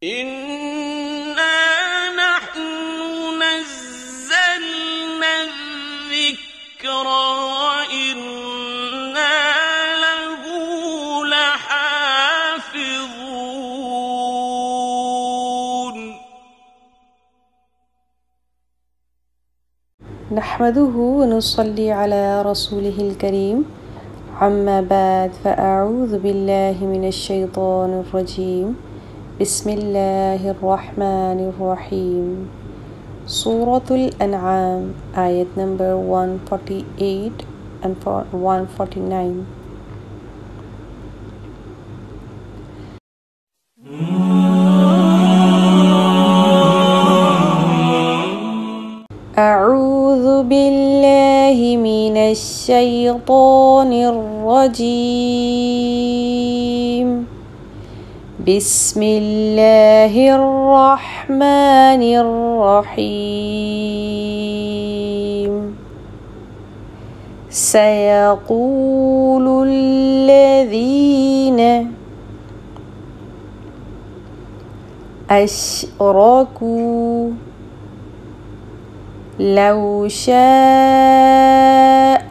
إِنَّا نَحْنُ نَزَّلْنَا الذِّكْرَ وَإِنَّا لَهُ لَحَافِظُونَ نحمده ونصلي على رسوله الكريم عما بعد فأعوذ بالله من الشيطان الرجيم بسم الله الرحمن الرحيم سورة الأنعام آية number 148 and 149. أعوذ بالله من الشيطان الرجيم بسم الله الرحمن الرحيم سيقول الذين أشركوا لو شاء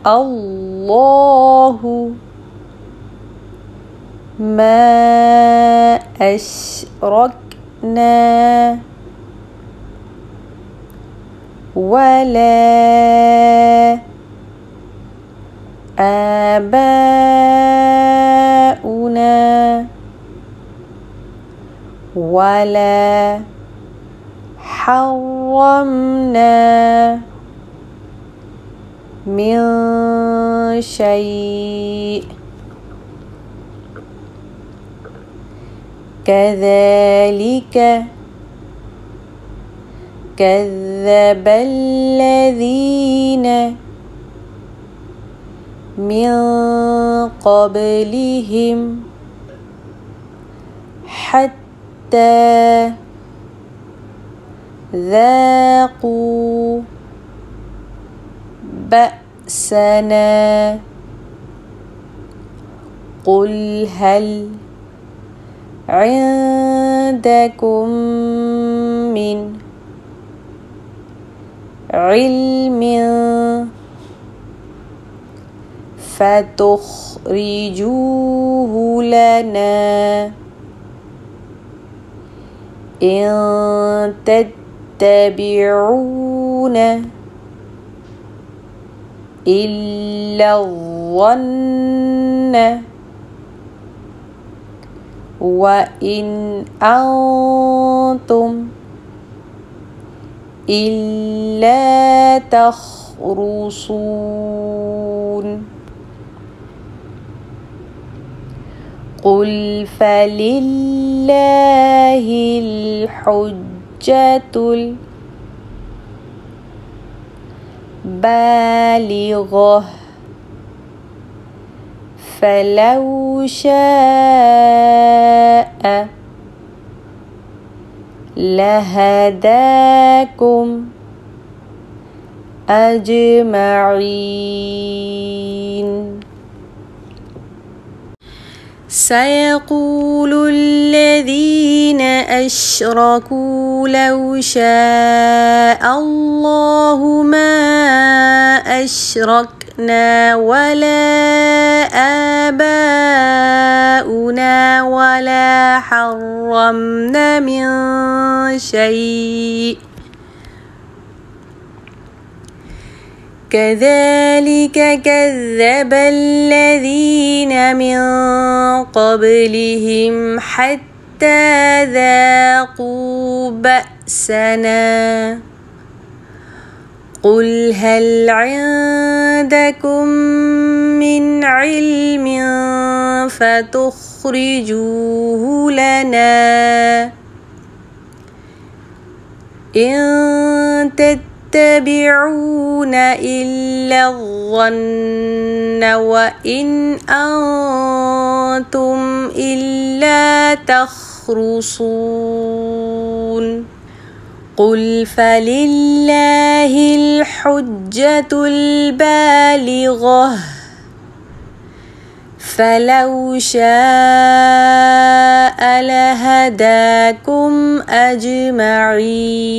الله ما أشركنا ولا آباؤنا ولا حرمنا من شيء كذلك كذب الذين من قبلهم حتى ذاقوا بأسنا قل هل عندكم من علم فتخرجوه لنا إن تتبعون إلا الظن وإن أنتم إلا تخرصون قل فلله الحجة البالغة فلو شاء لهداكم أجمعين سيقول الذين أشركوا لو شاء الله ما أشركنا ولا آباؤنا ولا حرمنا من شيء كذلك كذب الذين من قبلهم حتى ذاقوا بأسنا قل هل عندكم من علم فتخرجوه لنا إن تتبعون إلا الظن وإن أنتم إلا تخرصون قل فلله الحجة البالغة فلو شاء لهداكم أجمعين.